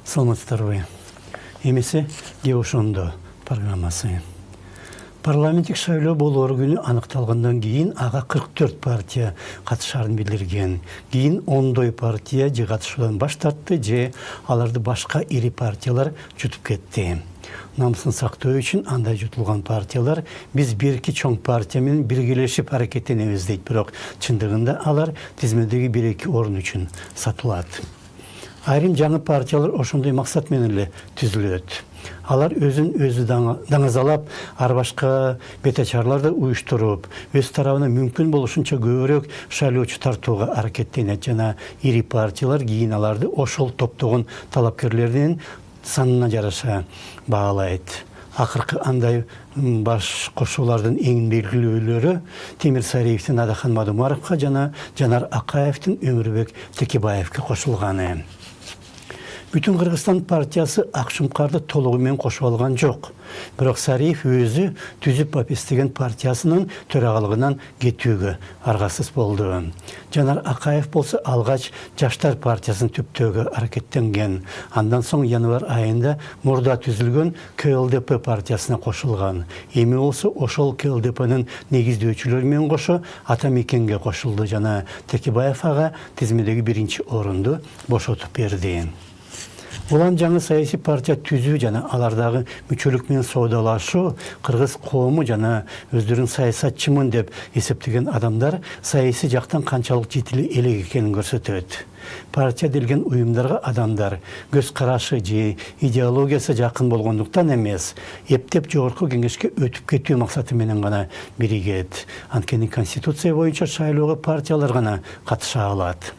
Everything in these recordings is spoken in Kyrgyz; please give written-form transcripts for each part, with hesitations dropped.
Саламатсыздарбы. Эмесе Деошондо программасы. Парламенттик шайлоо болоор күнү аныкталгандан кийин ага 44 партия катышарын билдирген. Кийин 10 партия же катышуудан баш тартты, же аларды башка ири партиялар жутуп кетти. Намысын сактоо үчүн андай жутулган партиялар биз бир-эки чоң партия менен биргелешип аракеттенебиз дейт, бирок чындыгында алар тизмедеги 1-2 орун үчүн сатылат. Айрым жаңы партиялар ошондой максат менен эле түзүлөт. Алар өзүн-өзү даңазалап, ар башка бетачарларды уюштуруп, өз тарабына мүмкүн болушунча көбүрөөк шайлоочу тартууга аракеттенет жана ири партиялар кийин аларды ошол топтогон талапкерлердин санына жараша баалайт. Акыркы андай баш кошуулардын эң белгилүүлөрү Темир Сариевдин Адахан Мадумаровго жана Жанар Акаевдин Өмүрбек Текебаевге кошулганы. Бүтүн Кыргызстан партиясы Акшумкарды толугу менен кошуп алган жок. Бирок Сариев өзү түзүп апестеген партиясынын төрагалыгынан кетүүгө аргасыз болду. Жанар Акаев болсо алгач Жаштар партиясын түптөөгө аракеттенген. Андан соң январь айында мурда түзүлгөн КЛДП партиясына кошулган. Эми болсо ошол КЛДПнын негиздөөчүлөрү менен кошо Ата Мекенге кошулду жана Текебаев ага тизмедеги 1-чи орунду бошотуп берди. Улам жаңы саясий партия түзүү жана алардагы мүчөлүк менен соодалашуу кыргыз коому жана өздөрүн саясатчымын деп эсептеген адамдар саясий жактан канчалык жетили элек экенин көрсөтөт. Партия делген уюмдарга адамдар көз карашы же идеологиясы жакын болгондуктан эмес, эптеп жогорку кеңешке өтүп кетүү максаты менен гана биригет. Анткени Конституция боюнча шайлоого партиялар гана катыша алат.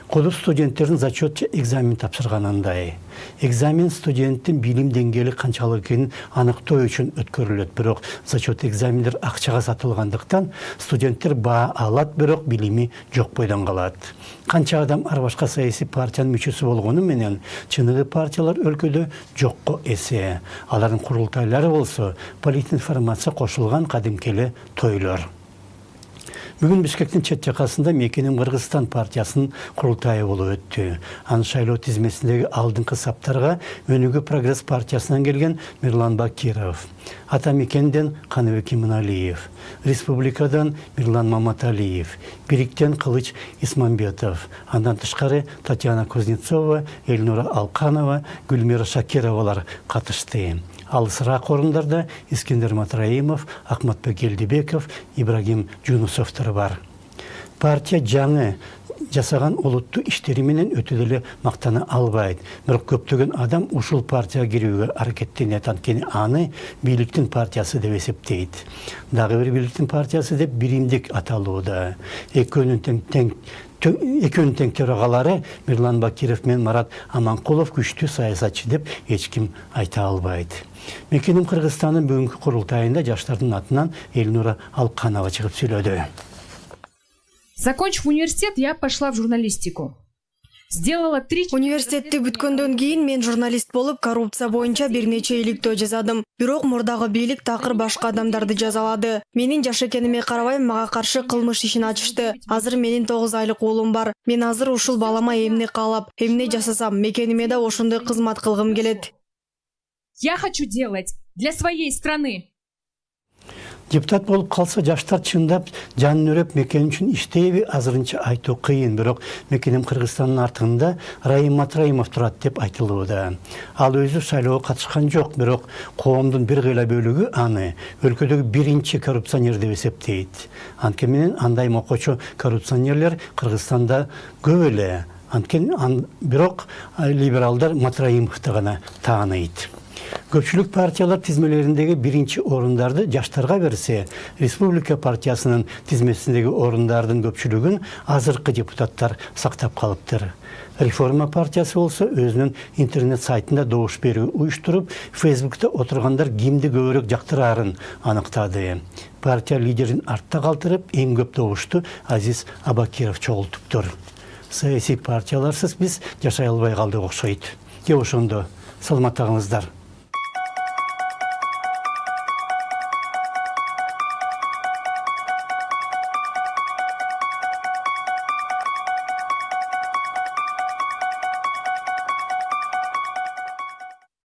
Коду студенттердин зачетче экзамен тапшырганындай. Экзамен студенттин билим деңгээли канчалык экенин аныктоо үчүн өткөрүлөт, бирок зачет экзамендер акчага сатылгандыктан студенттер баа алат, бирок билими жок бойдон калат. Канча адам ар башка саясий партиянын мүчөсү болгону менен чыныгы партиялар өлкөдө жокко эсе. Алардын курултайлары болсо политинформация кошулган кадимки эле тойлор. Бүгүн Бишкектин чет жакасында Мекеним Кыргызстан партиясынын курултайы болуп өттү. Анын шайлоо тизмесиндеги алдыңкы саптарга Өнүгүү Прогресс партиясынан келген Мирлан Бакиров, Ата Мекенден Каныбек Иманалиев, Республикадан Мирлан Маматалиев, Бириктен Кылыч Исмамбетов, андан тышкары Татьяна Кузнецова, Эльнура Алканова, Гүлмира Шакировалар катышты. Алысыраак орундарда Искендер Матраимов, Акматбек Элдибеков, Ибрагим Жунусовдор бар. Партия жаңы жасаган олуттуу иштери менен өтө деле мактана албайт. Бирок көптөгөн адам ушул партияга кирүүгө аракеттенет, анткени аны бийликтин партиясы деп эсептейт. Дагы бир бийликтин партиясы деп биримдик аталууда. Экөөнүн тең төрагалары Мирлан Бакиров менен Марат Аманкулов күчтүү саясатчы деп эч ким айта албайт. Мекеним Кыргызстандын бүгүнкү курултайында жаштардын атынан Эльнура Алканова чыгып сүйлөдү. Закончив университет, я пошла в журналистику. Сделала 3... Университетти бүткөндөн кийин мен журналист болуп, коррупция боюнча бир нече иликтөө жазадым. Бирок мурдагы бийлик такыр башка адамдарды жазалады. Менин жаш экениме карабай мага каршы кылмыш ишин ачышты. Азыр менин 9 айлык уулум бар. Мен азыр ушул балама эмне каалап, эмне жасасам, мекениме да ошондой кызмат кылгым келет. Я хочу делать для своей страны. Депутат болуп калса жаштар чындап жанын өрөп мекен үчүн иштейби, азырынча айтуу кыйын, бирок Мекеним Кыргызстандын артында Раим Матраимов турат деп айтылууда. Ал өзү шайлоого катышкан жок, бирок коомдун бир кыйла бөлүгү аны өлкөдөгү 1-чи коррупционер деп эсептейт. Анткени менен андай мокочу коррупционерлер Кыргызстанда көп эле. Анткени бирок либералдар Матраимовду гана тааныйт. Көпчүлүк партиялар тизмелериндеги 1-чи орундарды жаштарга берсе, Республика партиясынын тизмесиндеги орундардын көпчүлүгүн азыркы депутаттар сактап калыптыр. Реформа партиясы болсо өзүнүн интернет сайтында добуш берүү уюштуруп, Фейсбукта отургандар кимди көбүрөөк жактырарын аныктады. Партия лидерин артта калтырып, эң көп добушту Азиз Абакиров чогултуптур. Саясий партияларсыз биз жашай албай калдык окшойт. Ошондо саламаттыгыңыздар.